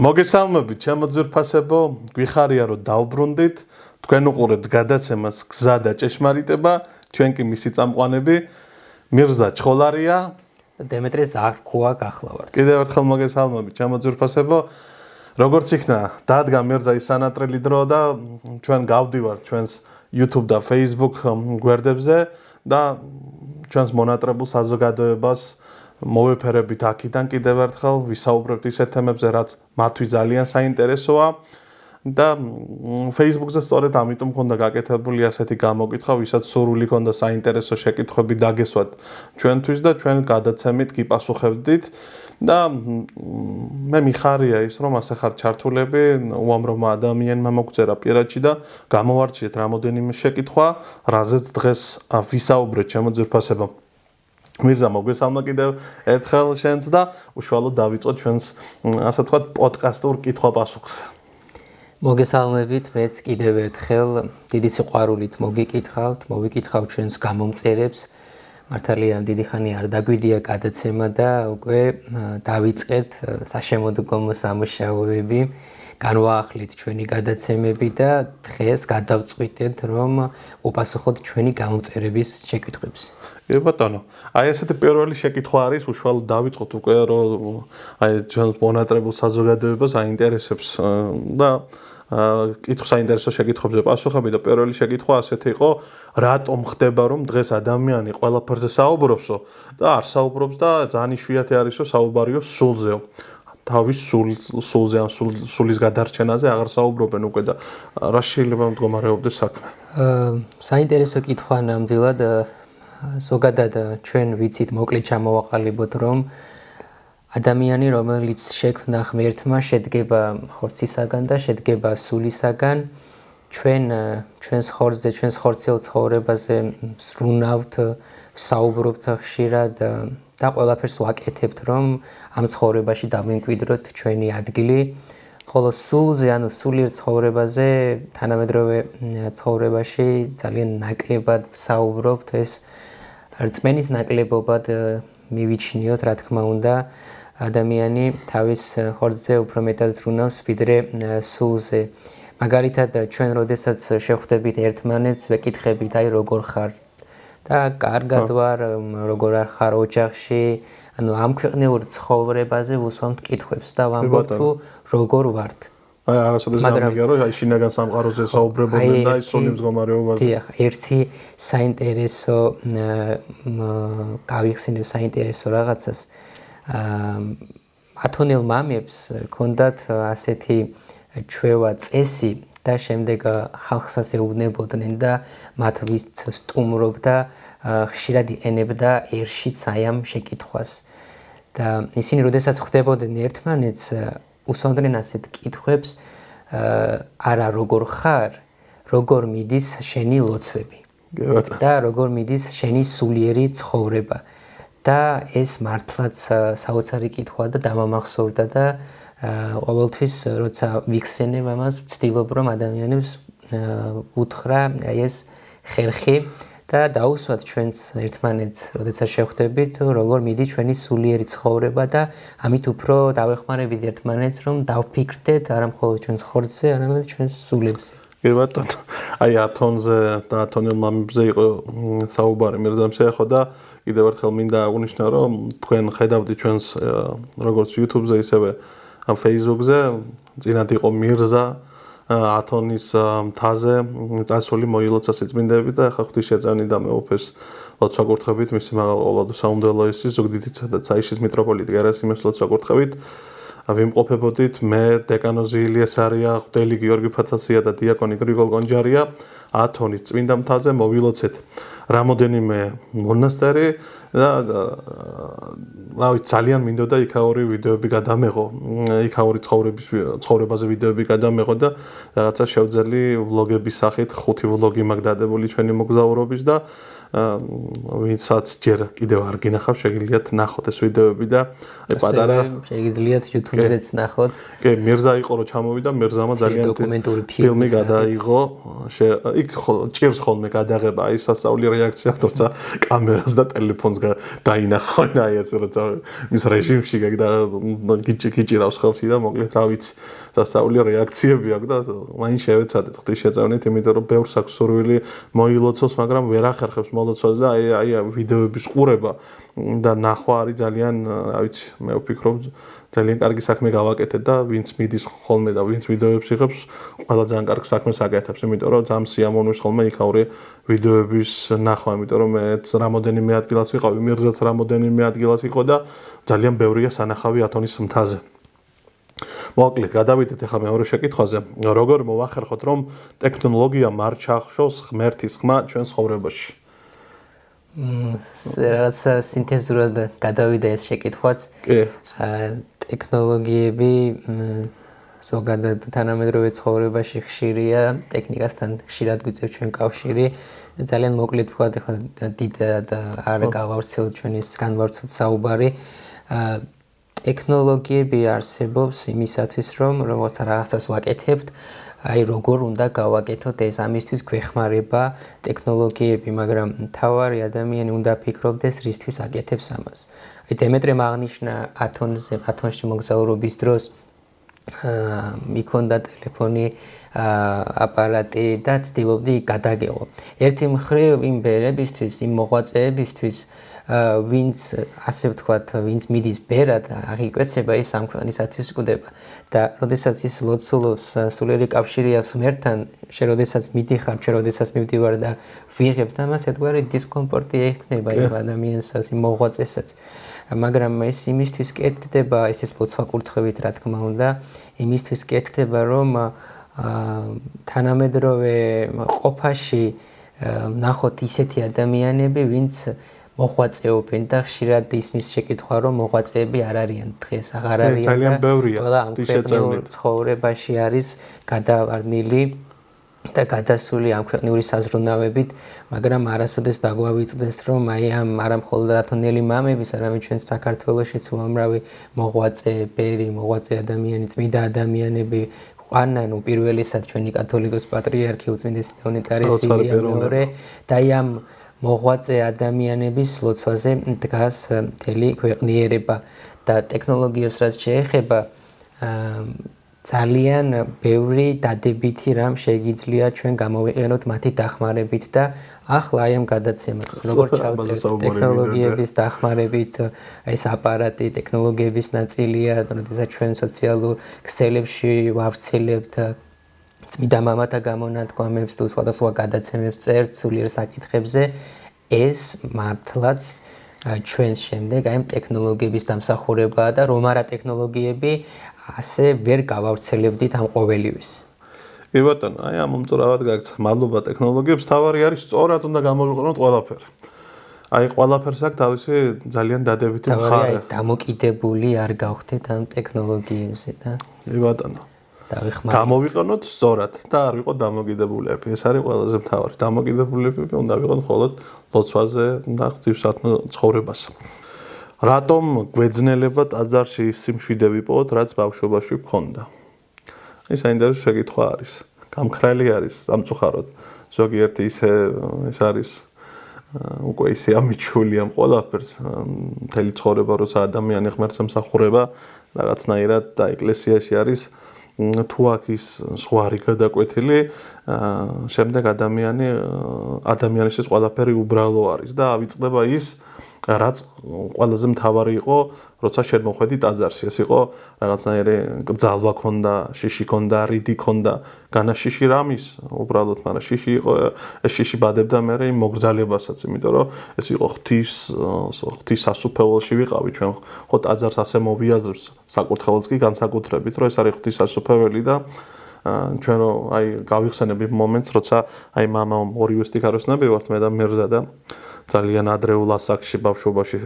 მოგესალმებით, ჩემო ძვირფასებო, გვიხარია რომ დავბრუნდით, თქვენ უყურებთ გადაცემას გზა და ჭეშმარიტება, ჩვენ კი მისი წამყვანები მირზა ჩხოლარია და დემეტრე ზარქოა გახლავართ. კიდევ ერთხელ მოგესალმებით, ჩემო ძვირფასებო, როგორც იქნა, დადგა მირზა ის სანატრელი დრო და ჩვენ გავდივართ ჩვენს YouTube და Facebook გვერდებზე და ჩვენს მონატრებულ საზოგადოებას მოვეფერებით აქიდან კიდევ ერთხელ ვისაუბრებთ ისეთ თემებზე, რაც მათთვის ძალიან საინტერესოა და Facebook-ზე სწორედ ამიტომ მქონდა გაკეთებული ასეთი გამოკითხვა, ვისაც სურვილი ჰქონდა საინტერესო შეკითხვები დაგესვათ ჩვენთვის და ჩვენ გადაცემით გიპასუხებდით და მე მიხარია ის, რომ ასე ხარ ჩართულები, უამრავმა ადამიანმა მოგწერა პირადში და გამოვარჩიეთ რამოდენიმე შეკითხვა, რაზეც დღეს ვისაუბრეთ ჩემო ძვირფასებო. მირზა მოგესალმა კიდევ ერთხელ შენს და უშუალოდ დავიწყოთ ჩვენს ასე ვთქვათ პოდკასტურ კითხვა-პასუხს. მოგესალმებით, მეც კიდევ ერთხელ დიდი სიყვარულით მოვიკითხავ ჩვენს გამომწერებს. მართალია დიდი ხანი არ დაგვიდია გადაცემა და უკვე დავიწყეთ საშემოდგომო სამუშაოები. განვაახლით ჩვენი გადაცემები და დღეს გადავწყვიტეთ, რომ უპასუხოთ ჩვენი გამომწერების შეკითხვებს. ბატონო, აი ესეთი პირველი შეკითხვა არის, უშუალოდ დავიწყოთ უკვე, რომ აი ჩვენს მონატრებულ საზოგადოებას აინტერესებს და საინტერესო შეკითხვებზე პასუხები და პირველი შეკითხვა ასეთი იყო, რატომ ხდება, რომ დღეს ადამიანი ყველაფერზე საუბრობსო და არ საუბრობს და ძალიან იშვიათი არისო საუბარიო სულზეო. თავის სულზე ან სულის გადარჩენაზე აღარ საუბრობენ უკვე და რა შეიძლება მდგომარეობდეს საქმე? საინტერესო კითხვა ნამდვილად ზოგადად ჩვენ ვიცით მოკლედ ჩამოვაყალიბოთ, რომ ადამიანი, რომელიც შექმნა ღმერთმა, შედგება ხორცისაგან და შედგება სულისაგან. ჩვენს ხორცზე, ჩვენს ხორციელ ცხოვრებაზე სრუნავთ, საუბრობთ ხშირად და ყველაფერს ვაკეთებთ, რომ ამ ცხოვრებაში დავიმკვიდროთ ჩვენი ადგილი. ხოლო სულზე, ანუ სულიერ ცხოვრებაზე, თანამედროვე ცხოვრებაში ძალიან ნაკლებად ვსაუბრობთ, ეს რწმენის ნაკლებობად მივიჩნიოთ, რა თქმა უნდა, ადამიანი თავის ხორცზე უფრო მეტად ზრუნავს, ვიდრე სულზე. მაგალითად, ჩვენ როდესაც შევხვდებით ერთმანეთს, ვეკითხებით, აი როგორ ხარ? და კარგად ვარ, როგორ არ ხარ ოჯახში, ანუ ამ ქვეყნიურ ცხოვრებაზე ვუსვამთ კითხვებს და ვამბობ თუ როგორ ვართ. აი არასოდეს გამიგია, რომ აი შინაგან სამყაროზე საუბრობდნენ და ის სული მდგომარეობაზე. დიახ, ერთი საინტერესო გავიხსენებ საინტერესო რაღაცას. ათონელ მამებს ჰქონდათ ასეთი ჩვევა წესი და შემდეგ ხალხსაც ეუბნებოდნენ და მათ ვის სტუმრობდა, ხშირად იყენებდა ერშიც აი ამ შეკითხვას. და ისინი როდესაც ხვდებოდნენ ერთმანეთს, უსვამდნენ ასეთ კითხვებს, არა როგორ ხარ, როგორ მიდის შენი ლოცვები და როგორ მიდის შენი სულიერი ცხოვრება. და ეს მართლაც საოცარი კითხვა და დამამახსოვრდა და ყოველთვის როცა ვიხსენებ ამას, ვცდილობ რომ ადამიანებს უთხრა აი ეს ხერხი და დაუსვათ ჩვენს ერთმანეთს, როდესაც შევხვდებით, როგორ მიდის ჩვენი სულიერი ცხოვრება და ამით უფრო დავეხმარებით ერთმანეთს, რომ დავფიქრდეთ არა მხოლოდ ჩვენს ხორცზე, არამედ ჩვენს სულებზე. კი ბატონო, აი ათონზე და ათონელ მამებზე იყო საუბარი მერზამ შეეხო და კიდევ ერთხელ მინდა აღვნიშნო, რომ თქვენ ხედავთ ჩვენს როგორც YouTube-ზე, ისევე Facebook-ზე, წინათ იყო მირზა ათონის მთაზე წასული მოილოცა სიწმინდეები და ახლა ღვთისმშეწამი და მეუფეს ლოცვა-კურთხევით მისი მაღალყოლადო საუნდელო ისის ზუგდიდით სადაც აიშის მიტროპოლიტი გერასიმეს ლოცვა-კურთხევით ვიმყოფებოდით მე დეკანოზი ილიას არია, ღვთელი გიორგი ფაცაცია და დიაკონი გრიგოლ კონჯარია ათონის წმინდა მთაზე მოვილოცეთ რამოდენიმე მონასტერი და რავი ძალიან მინდოდა იქაური ვიდეოები გადამეღო, იქაური ცხოვრებაზე ვიდეოები გადამეღო და რაღაცა შევძელი ვლოგების სახით 5 ვლოგი მაქვს დადებული ჩვენი მოგზაურობის და ვინცაც ჯერ კიდევ არ გინახავ, შეგიძლიათ ნახოთ ეს ვიდეოები და პატარა შეგიძლიათ YouTube-ზეც ნახოთ. კი, მირზა იყო რომ ჩამოვიდა, მირზამა ძალიან დოკუმენტური ფილმი გადაიღო. იქ ჭირს ხოლმე გადაღება, აი სასწაული რეაქცია, თორსა კამერას და ტელეფონს დაინახავენ აი ეს როცა მის რეჟიმში და გიჭირავს ხელში და მოკლედ რა ვიცი სასწაული რეაქციები აქვს და მაინც შევეცადეთ ღვთისმშეწევნით იმიტომ რომ ბევრს აქვს სურვილი მოილოცოს მაგრამ ვერ ახერხებს მოლოცვას და აი ვიდეოების ყურება და ნახვა არის ძალიან რა ვიცი მე ვფიქრობ ძალიან კარგი საქმე გავაკეთეთ და ვინც მიდის ხოლმე და ვინც ვიდეოებს იღებს ყველა ძალიან კარგ საქმეს აკეთებს იმიტომ რომ ძალიან სიამოვნებს ხოლმე იქაური ვიდეოების ნახვა იმიტომ რომ მეც რამოდენიმე ადგილას ვიყავი მირზაც რამოდენიმე ადგილას იყო და ძალიან ბევრია სანახავი ათონის მთაზე მოკლედ გადავიდეთ ახლა მეორე შეკითხვაზე როგორ მოვახერხოთ რომ ტექნოლოგია არ ჩახშოს ღმერთის ხმა ჩვენ ცხოვრებაში რაღაცა სინთეზურად გადავიდა ეს შეკითხვაც კი ტექნოლოგიები ზოგადად თანამედროვე ცხოვრებაში ხშირია ტექნიკასთან ხშირად გვიწევს ჩვენ კავშირი ძალიან მოკლედ ვთქვათ ახლა დიდად არ გავავრცელოთ ჩვენ ეს განვავრცელოთ საუბარი ტექნოლოგიები არსებობს იმისათვის რომ როგორც რაღაცას ვაკეთებთ აი როგორ უნდა გავაკეთოთ ეს ამისთვის გვეხმარება ტექნოლოგიები მაგრამ თავარი ადამიანი უნდა ფიქრობდეს რისთვის აკეთებს ამას აი დემეტრემ აღნიშნა ათონში მოგზაურობის დროს მიქონდა ტელეფონი აპარატი და ცდილობდი გადაგეღო ერთი მხრივ იმ ბერებისთვის იმ მოღვაწეებისთვის ვინც ასე ვთქვათ ვინც მიდის ბერად აღიკვეცება ის ამ ქვეყნისათვის კვდება და როდესაც ის ლოცულობს სულიერი კავშირი აქვს ღმერთთან შენ როდესაც მიდიხარ ჩვენ როდესაც მივდივარ და ვიღებთ ამას ერთგვარი დისკომფორტი ექნება იმ ადამიანსაც იმ მოღვაწესაც მაგრამ ეს იმისთვის კეთდება ეს ლოცვა კურთხევით რა თქმა უნდა იმისთვის კეთდება რომ თანამედროვე ყოფაში ნახოთ ისეთი ადამიანები ვინც მოღვაწეობენ და ხშირად ისმის შეკითხვა რომ მოღვაწეები არ არიან დღეს აღარ არიან ძალიან ბევრია ღვთისმშეწევნით ცხოვრებაში არის გადავარდნილი და გადასული ამ ქვეყნიური საზრუნავებით მაგრამ არასოდეს დაგვავიწყდეს რომ აი ამ არამხოლოდ ათონელი მამების არამედ ჩვენ საქართველოშიც უამრავი მოღვაწე ბერი მოღვაწე ადამიანი წმინდა ადამიანები ყვანან უპირველესად ჩვენი კათოლიკოს პატრიარქი უწმინდესი დეონიტარესი მეორე და აი ამ მოღვაწე ადამიანების ლოცვაზე დგას მთელი ქვეყნიერება და ტექნოლოგიებს რაც შეეხება ძალიან ბევრი დადებითი რამ შეიძლება ჩვენ გამოვიყენოთ მათი დახმარებით და ახლა აი ამ გადაცემას როგორ ჩავწერთ ტექნოლოგიების დახმარებით ეს აპარატი ტექნოლოგიების ნაწილია როდესაც ჩვენ სოციალურ ქსელებში ვავრცელებთ წმინდა მამათა გამონათქვამებს თუ სხვადასხვა გადაცემებს წერთ სულიერ საკითხებზე ეს მართლაც ჩვენს შემდეგ აი ამ ტექნოლოგიების დამსახურებაა და რომ არა ტექნოლოგიები ასე ვერ გავავრცელებდით ამ ყოველივეს. კი ბატონო, აი ამ მომწურავად გაგცა. მადლობა ტექნოლოგიებს. თავარი არის სწორად უნდა გამოვიყენოთ ყველაფერი. აი ყველაფერს აქვს თავისი ძალიან დადებითი მხარე. თავარი დამოკიდებული არ გავხდეთ ამ ტექნოლოგიებზე და კი ბატონო. დავიხმაროთ. გამოვიყენოთ სწორად და არ ვიყოთ დამოკიდებულები. ეს არის ყველაზე მთავარი. დამოკიდებულები უნდა ვიყოთ მხოლოდ ლოცვაზე და ღვთისმსათნო ცხოვრებას. რატომ გვეძნელება ტაძარში ის სიმშვიდე ვიპოვოთ, რაც ბავშვობაში გვქონდა? ეს საინტერესო შეკითხვა არის. გამხრალი არის სამწუხაროდ. ზოგიერთი ეს არის უკვე ისე ამიჩული ამ ყველაფერს მთელი ცხოვრება როცა ადამიანი ღმერთს ემსახურება რაღაცნაირად და ეკლესიაში არის თუ აქ ის ზღვარი გადაკვეთილი შემდეგ ადამიანისთვის ყველაფერი უბრალო არის და ავიწყდება ის რაც ყველაზე მთავარი იყო, როცა შენ მოხვედი ტაძარში, ეს იყო რაღაცნაირი გრძალვა ქონდა, შიში ქონდა, რიდი ქონდა, განაშიში რამის, უბრალოდ, მაგრამ შიში იყო, ეს შიში ბადებდა მე იმ მოგრძალებასაც, იმიტომ რომ ეს იყო ღვთის სასუფეველში ვიყავი ჩვენ, ხო ტაძარს ასე მოვიაზრებს, საკურთხეველს კი განსაკუთრებით, რომ ეს არის ღვთის სასუფეველი და ჩვენ რომ აი გავიხსენებ იმ მომენტს, როცა აი მამამ ორივე სტიქაროსნები ვართ მე და მერზა და ძალიან ადრეულ ასაკში ბავშვობაში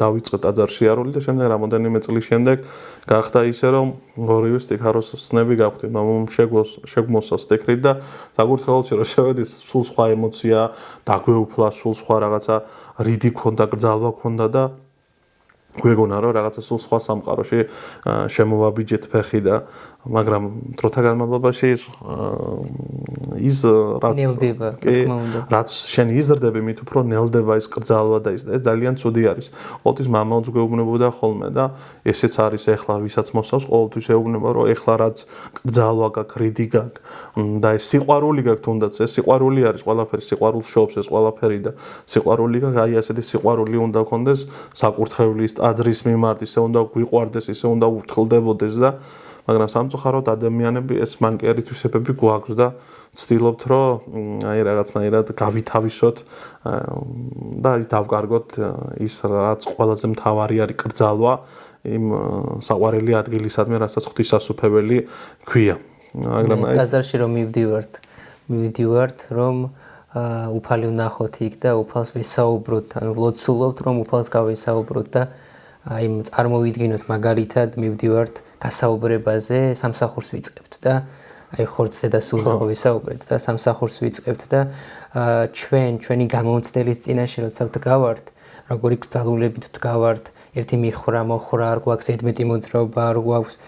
დავიწყე ტაძარში არული და შემდეგ რამოდენიმე წლის შემდეგ გახდა ისე რომ ორივე სტიქაროსნები გავხდი მამამ შეგვმოსა სტიქრით და საკურთხეველში რომ შევედი სულ სხვა ემოცია დაგვეუფლა სულ სხვა რაღაცა რიდი ქონდა გრძალვა ქონდა და გვეგონა რომ რაღაცა სულ სხვა სამყაროში შემოვაბიჯეთ ფეხი და მაგრამ დროთა განმავლობაში ის რაც შენ იზრდები, მით უფრო ნელდება ის კრძალვა და ეს ძალიან ცუდი არის. ყოველთვის მამაოც გვეუბნებოდა ხოლმე და ესეც არის ეხლა ვისაც მოსავს, ყოველთვის ეუბნება, რომ ეხლა რაც კრძალვა გაქვს, რიდი გაქვს და ეს სიყვარული გაქვს თუნდაც, ეს სიყვარული არის ყველაფერი, სიყვარულს შობს ეს ყველაფერი და სიყვარული გაქვს, აი ასეთი სიყვარული უნდა გქონდეს საკურთხევლის, ტაძრის მიმართ, ისე უნდა გვიყვარდეს, ისე უნდა ურთულდებოდეს და მაგრამ სამწუხაროდ ადამიანები ეს მანკიერი თვისებები გვაქვს და ვცდილობთ რომ აი რაღაცნაირად გავითავისოთ და დავკარგოთ ის რაც ყველაზე მთავარი არის კრძალვა იმ საყვარელი ადგილისადმი რასაც ღვთისასუფეველი ქვია მაგრამ აი ტაძარში რომ მივდივართ რომ უფალი ვნახოთ იქ და უფალს ვესაუბროთ ანუ ვლოცულობთ რომ უფალს გავესაუბროთ და აი წარმოვიდგინოთ მაგალითად მივდივართ გასაუბრებაზე სამსახურს ვიწყებთ და აი ხორცზე და სულზე ხო ვისაუბრეთ და სამსახურს ვიწყებთ და ჩვენი გამომცდელის წინაშე როცა ვდგავართ როგორი გრძალულებით ვდგავართ ერთი მიხრა მოხრა არ გვაქვს ზედმეტი მოძრაობა არ გვაქვს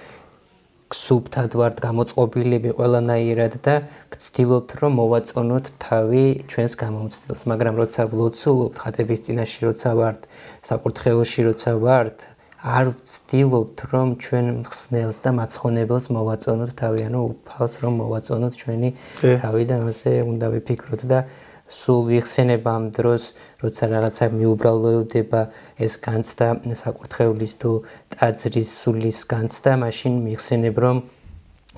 სუბთად ვართ გამოწყობილები ყველანაირად და ვცდილობთ რომ მოვაწონოთ თავი ჩვენს გამომცდელს მაგრამ როცა ვლოცულობთ ხატების წინაშე როცა ვართ საკურთხეველში როცა ვართ არ ვცდილობთ რომ ჩვენ მხსნელს და მაცხონებელს მოვაწონოთ თავი ანუ უფალს რომ მოვაწონოთ ჩვენი თავი და ამაზე უნდა ვიფიქროთ და სულ ვიხსენებ ამ დროს როცა რაღაცა მიუბრალდება ეს განცდა საკურთხევლის თუ ტაძრის სულის განცდა მაშინ ვიხსენებ რომ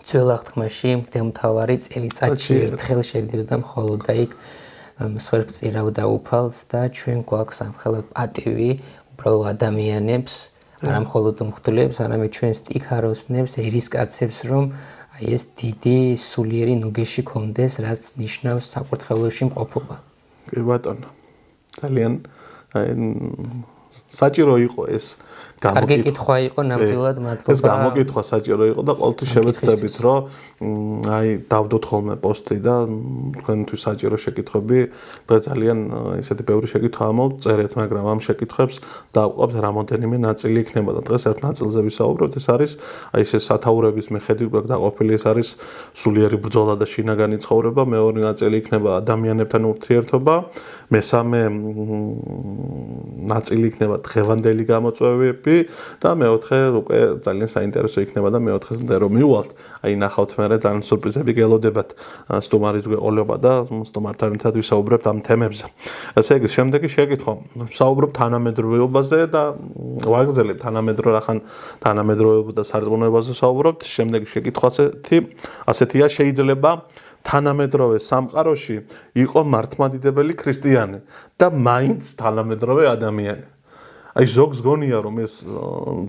ძველ აღთქმაში მღვდელმთავარი წელიწადში ერთხელ შედიოდა მხოლოდ და იქ მსხვერპლს წირავდა უფალს და ჩვენ გვაქვს ამხელა პატივი უბრალოდ ადამიანებს არა მხოლოდ მღვდლებს, არამედ ჩვენ სტიქაროსნებს, ერისკაცებს, რომ აი ეს დიდი სულიერი ნუგეში კონდეს, რაც ნიშნავს საკურთხეველში მყოფობა. კი ბატონო. ძალიან საჭირო იყო ეს კარგი კითხვა იყო ნამდვილად მადლობა. ეს გამოკითხვა საჭირო იყო და ყოველთვის შევეცდებით, რომ აი დავდოთ ხოლმე პოსტი და თქვენთვის საჭირო შეკითხვები და ძალიან ისეთი ბევრი შეკითხვა ამოვწერეთ, მაგრამ ამ შეკითხვებს დავყვავთ რამოდენიმე ნაწილი იქნება და დღეს ერთ ნაწილზე ვისაუბრებთ, ეს არის აი ეს სათაურების მიხედვით გვაქვს დაყოფილი, ეს არის სულიერი ბრძოლა და შინაგანი ცხოვრება, მეორე ნაწილი იქნება ადამიანებთან ურთიერთობა, მესამე ნაწილი იქნება დღევანდელი გამოწვევები და მეოთხე უკვე ძალიან საინტერესო იქნება და მეოთხესთან რომ მივალთ, აი ნახავთ მე ძალიან სურპრიზები გელოდებათ სტუმარის გვეყოლება და სტუმართან ერთად ვისაუბრებთ ამ თემებზე. ესე იგი, შემდეგი შეკითხვა, ვსაუბრობ თანამედროვეობაზე და ვაგრძელებთ თანამედროვეობა და სარწმუნოებაზე ვსაუბრობთ. შემდეგი შეკითხვა ასეთია, შეიძლება თანამედროვე სამყაროში იყო მართლმადიდებელი ქრისტიანი და მაინც თანამედროვე ადამიანი. აი ზოგს გონია რომ ეს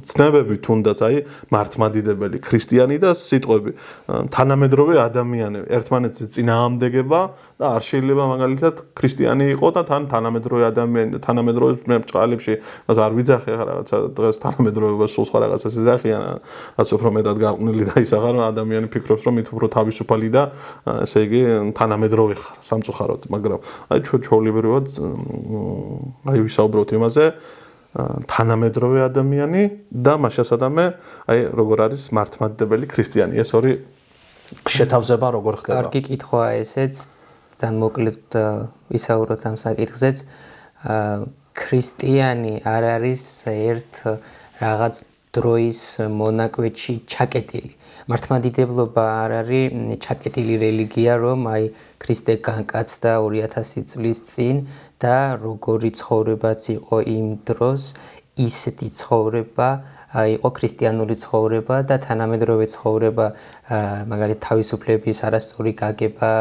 ცნებები თუნდაც აი მართლმადიდებელი ქრისტიანი და სიტყვები თანამედროვე ადამიანი ერთმანეთს წინააღმდეგება და არ შეიძლება მაგალითად ქრისტიანი იყო და თან თანამედროვე ადამიანი და თანამედროვე მრწყალებში მას არ ვიძახე ხა რაღაცა დღეს თანამედროვეობას სულ სხვა რაღაცას ეძახიან რაც უფრო მეტად გარყვნილი და ისაღარ ადამიანი ფიქრობს რომ მით უფრო თავისუფალი და ესე იგი თანამედროვე ხარ სამწუხაროდ მაგრამ აი ჩვეულებრივად აი ვისაუბროთ იმაზე თანამედროვე ადამიანი და მაშასადამე აი როგორ არის მართლმადიდებელი ქრისტიანი ეს ორი შეთავზება როგორ ხდება კარგი კითხვაა ესეც ძალიან მოკლედ ვისაუბროთ ამ საკითხზეც ქრისტიანი არ არის ერთ რაღაც დროის მონაკვეთში ჩაკეტილი მართლმადიდებლობა არ არის ჩაკეტილი რელიგია რომ აი ქრისტე განკაცდა 2000 წლის წინ და როგორი ცხოვრებაც იყო იმ დროს ისეთი ცხოვრება იყო ქრისტიანული ცხოვრება და თანამედროვე ცხოვრება მაგალითად თავისუფლების არასწორი გაგება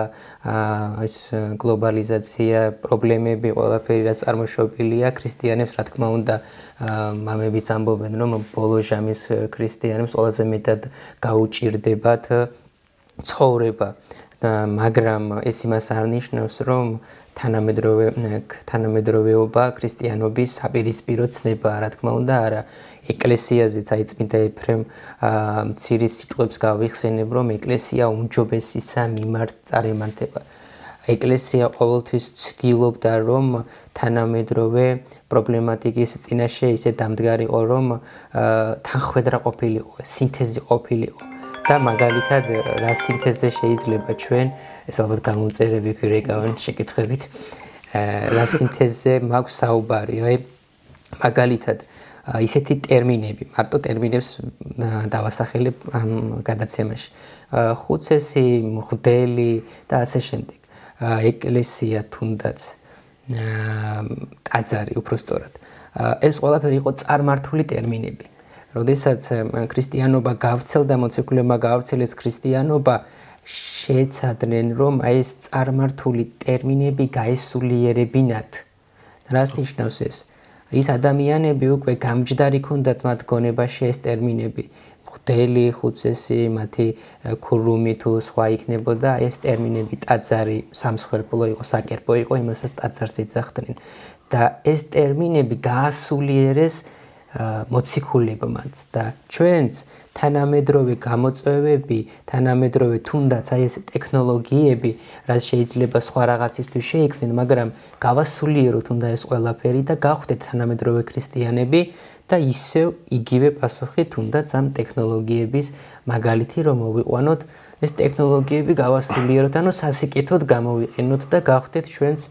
ეს გლობალიზაცია პრობლემები ყველაფერი რაც წარმოშობილია ქრისტიანებს რა თქმა უნდა მამებიც ამბობენ რომ ბოლო ჟამის ქრისტიანებს ყველაზე მეტად გაუჭირდებათ ცხოვრება მაგრამ ეს იმას არ ნიშნავს რომ თანამედროვეობა ქრისტიანობის საპირისპირო ცნება რა თქმა უნდა არა ეკლესიაზეც აი წმინდა ეფრემ მცირე სიტყვებს გავიხსენებ რომ ეკლესია უმჯობესისა მიმართ წარემართება ეკლესია ყოველთვის ცდილობდა რომ თანამედროვე პრობლემატიკის წინაშე ისე დამდგარიყო რომ თანხვედრა ყოფილიყო, სინთეზი ყოფილიყო და მაგალითად რა სინთეზზე შეიძლება ჩვენ ეს ალბათ გამომწერები გვირეკავენ შეკითხვებით რა სინთეზზე მაქვს საუბარი აი მაგალითად ისეთი ტერმინები, მარტო ტერმინებს დავასახელებ ამ გადაცემაში. ხუცესი, მღვდელი და ასე შემდეგ. ეკლესია თუნდაც ტაძარი უბრალოდ. ეს ყველაფერი იყო წარმართული ტერმინები. როდესაც ქრისტიანობა გავრცელდა, მოციქულებმა გავრცელეს ქრისტიანობა, შეეცადნენ რომ აი ეს წარმართული ტერმინები გაესულიერებინათ. რას ნიშნავს ეს? ის ადამიანები უკვე გამჯდარი ქონდათ მათ გონებაში ეს ტერმინები მღვდელი, ხუცესი, მათი ქურუმი თუ სხვა იქნებოდა ეს ტერმინები ტაძარი, სამსხვერპლო იყო, საკერპო იყო, იმასაც ტაძარს ეძახდნენ და ეს ტერმინები გაასულიერეს მოციქულებმაც და ჩვენც თანამედროვე გამოწვევები, თანამედროვე თუნდაც აი ეს ტექნოლოგიები, რაც შეიძლება სხვა რაღაცისთვის შეიქმნენ, მაგრამ გავასულიეროთ უნდა ეს ყველაფერი და გავხდეთ თანამედროვე ქრისტიანები და ისევ იგივე პასუხი თუნდაც ამ ტექნოლოგიების მაგალითი რომ მოვიყვანოთ, ეს ტექნოლოგიები გავასულიეროთ, ანუ სასიკეთოდ გამოვიყენოთ და გავხდეთ ჩვენს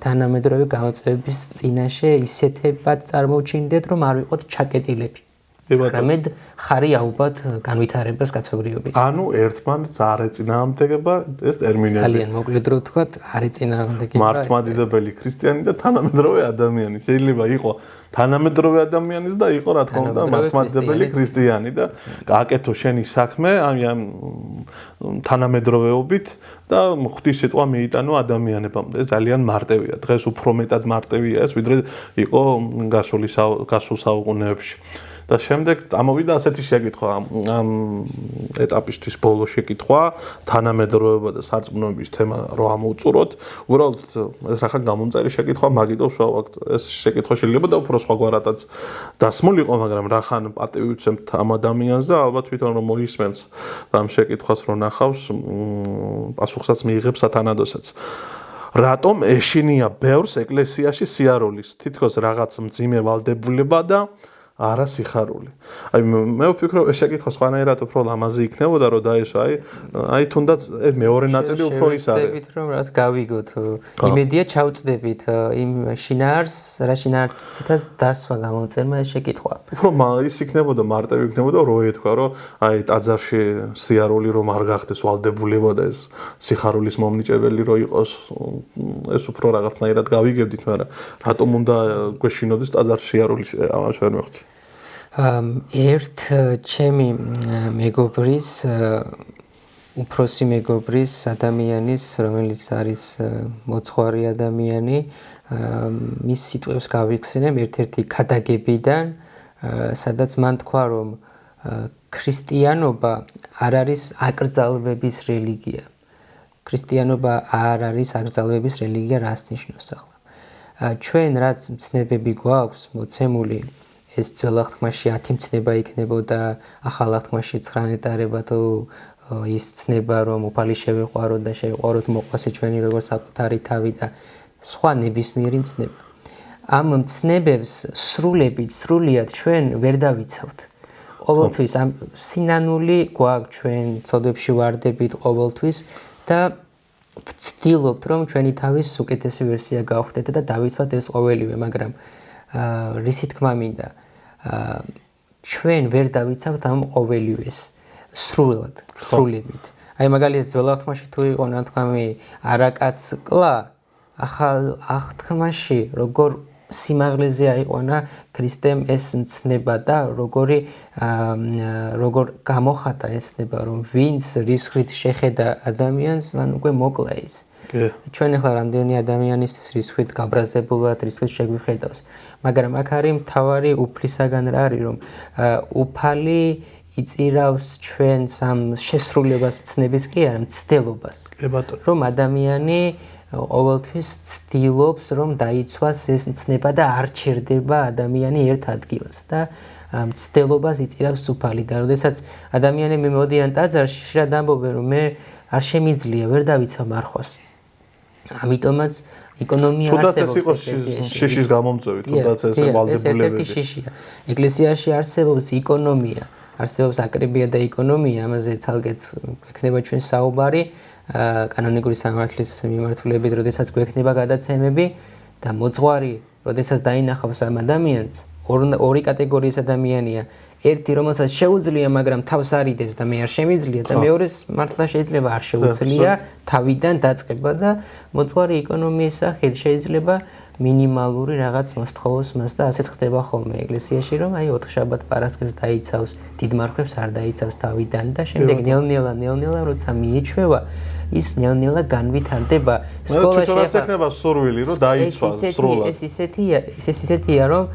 თანამედროვე გამოწვევების წინაშე ისეთებად წარმოვჩინდეთ, რომ არ ვიყოთ ჩაკეტილები. არამედ ხარი აუბად განვითარებას კაცობრიობის. ანუ ერთმანეთს არ ეწინააღმდეგება ეს ტერმინები. ძალიან მოკლედ რო ვთქვათ, არ ეწინააღმდეგება. მართლმადიდებელი ქრისტიანი და თანამედროვე ადამიანი. შეიძლება იყოს თანამედროვე ადამიანის და იყო რა თქმა უნდა მართლმადიდებელი ქრისტიანი და გააკეთო შენი საქმე ამ თანამედროვეობით და ღვთის სიტყვა მიიტანო ადამიანებამდე. ძალიან მარტივია. დღეს უფრო მეტად მარტივია ეს, ვიდრე იყო გასულ საუკუნეებში. და შემდეგ წამოვიდა ასეთი შეკითხვა ამ ეტაპისთვის ბოლო შეკითხვა თანამედროვეობა და სარწმუნოების თემა რო ამოვწუროთ უბრალოდ ეს რახან გამომწერი შეკითხვა მაგიტო შევაკ ეს შეკითხვა შეიძლება და უფრო სხვაგვარადაც დასმულიყო მაგრამ რახან პატივი ვცემთ ამ ადამიანს და ალბათ თვითონ რომ მოისმენს ამ შეკითხვას რო ნახავს პასუხსაც მიიღებს სათანადოსაც რატომ ეშინია ბევრს ეკლესიაში სიარულის თითქოს რაღაც მძიმე ვალდებულება და არა სიხარული. აი მე ვფიქრობ ეს შეკითხვა სხვანაირად უფრო ლამაზი იქნებოდა რომ დაეშვა აი თუნდაც მეორე ნაწილი უფრო ის არის. შევწდებით რომ რაც გავიგოთ. იმედია ჩავწდებით იმ შინაარს, რა შინაარსითაც დასვა გამომწერმა ეს შეკითხვა. უფრო ის იქნებოდა მარტივი იქნებოდა რო ეთქვა რომ აი ტაძარში სიარული რომ არ გახდეს ვალდებულება და ეს სიხარულის მომნიჭებელი რო იყოს ეს უფრო რაღაცნაირად გავიგებდით, მაგრამ რატომ უნდა გვეშინოდეს ტაძარში სიარულის ამას ვერ მეხუთი. ერთ ჩემი მეგობრის უფროსი მეგობრის ადამიანის რომელიც არის მოცხვარი ადამიანი მის სიტყვებს გავიხსენებ ერთ-ერთი ქადაგებიდან სადაც მან თქვა რომ ქრისტიანობა არ არის აკრძალვების რელიგია. ქრისტიანობა არ არის აკრძალვების რელიგია, რას ნიშნავს ახლა? ჩვენ რაც მცნებები გვაქვს მოცემული ეს ძველ აღთქმაში 10 მცნება იქნებოდა, ახალ აღთქმაში 9 ეტარება თუ ის ცნება რომ უფალი შევიყვაროთ და შევიყვაროთ მოყვასი ჩვენი როგორც საკუთარი თავი და სხვა ნებისმიერი მცნება. ამ მცნებებს სრულიად ჩვენ ვერ დავიცავთ. ყოველთვის ამ სინანული გვაქვს ჩვენ ცოდვებში ვარდებით ყოველთვის და ვცდილობთ რომ ჩვენი თავის უკეთესი ვერსია გავხდეთ და დავიცვათ ეს ყოველივე, მაგრამ რისი თქმა მინდა ჩვენ ვერ დავიცავთ ამ ყოველივეს სრულებით. აი მაგალითად ძველ აღთქმაში თუ იყო ნათქვამი არაკაც კლა, ახალ აღთქმაში როგორ სიმაღლეზე აიყვანა ქრისტემ ეს მცნება და როგორ გამოხატა ეს ნება რომ ვინც რისხვით შეხედა ადამიანს, მან უკვე მოკლა ის. ჩვენ ახლა რამდენი ადამიანისთვის რისხვით გაბრაზებულად რისხვით შეგვიხედავს, მაგრამ აქ არის მთავარი უფლისაგან რა არის რომ უფალი იწირავს ჩვენს ამ შესრულებას მცნების კი არა მცდელობას. რომ ადამიანი ყოველთვის ცდილობს რომ დაიცვას ეს მცნება და არ ჩერდება ადამიანი ერთ ადგილას და მცდელობას იწირავს უფალი და როდესაც ადამიანები მოდიან ტაძარში, ხშირად ამბობენ რომ მე არ შემიძლია ვერ დავიცავ მარხვას. ამიტომაც ეკონომია თუნდაც ეს არსებობს იყოს შიშის გამომწვევი, თუნდაც ეს ვალდებულებები. ეს შიშია. ეკლესიაში არსებობს ეკონომია, არსებობს აკრებია და ეკონომია, ამაზე თალგეთ ექნება ჩვენ საუბარი კანონიკური სამართლის მიმართულებით, როდესაც გვექნება გადაცემები და მოძღვარი, როდესაც დაინახავს ამ ადამიანს, ორი კატეგორიის ადამიანია. ერთი, რომელსაც შეუძლია, მაგრამ თავს არიდებს და მე არ შემიძლია და მეორეს მართლა შეიძლება არ შეუძლია, თავიდან დაწყება და მოძღვარი ეკონომიის სახით შეიძლება მინიმალური რაღაც მოსთხოვოს მას და ასეც ხდება ხოლმე ეკლესიაში, რომ აი 4 შაბათ პარასკევს დაიცავს, დიდ მარხვებს არ დაიცავს თავიდან და შემდეგ ნელ-ნელა როცა მიიჩვევა ის ნელ-ნელა განვითარდება სკოლაში ახლა სურვილი რომ დაიცვას სრულად ეს ისეთია რომ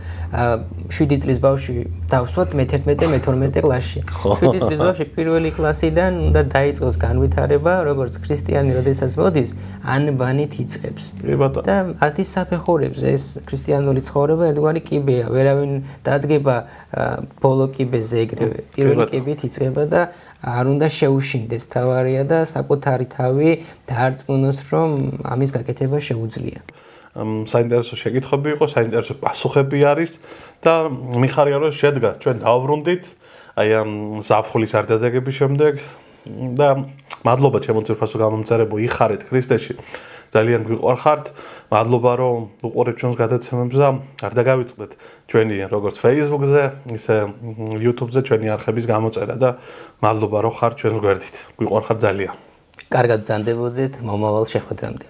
7 წლის ბავშვი დავსვათ მე-11 მე-12 კლასში 7 წლის ბავშვი პირველი კლასიდან უნდა დაიწყოს განვითარება როგორც ქრისტიანი როდესაც მოდის ანბანით იწყებს და ათის საფეხურებს ეს ქრისტიანული ცხოვრება ერთგვარი კიბეა ვერავინ დადგება ბოლო კიბეზე ეგრევე პირველი კიბით იწყება და არ უნდა შეუშინდეს თავარია და საკუთარი თავი დაარწმუნოს რომ ამის გაკეთება შეუძლია. საინტერესო შეკითხვები იყო, საინტერესო პასუხები არის და მიხარია რომ შედგა ჩვენ დავბრუნდით აი ამ ზაფხულის არდადეგების შემდეგ და მადლობა ჩემო ძვირფასო გამომწერებო იხარეთ ქრისტეში. ძალიან გვიყვარხართ. მადლობა რომ უყურებთ ჩვენს გადაცემებს და არ დაგავიწყდეთ ჩვენი როგორც Facebook-ზე, ისე YouTube-ზე ჩვენი არხების გამოწერა და მადლობა რომ ხართ ჩვენს გვერდით. გვიყვარხართ ძალიან. კარგად ბრძანდებოდეთ მომავალ შეხვედრამდე.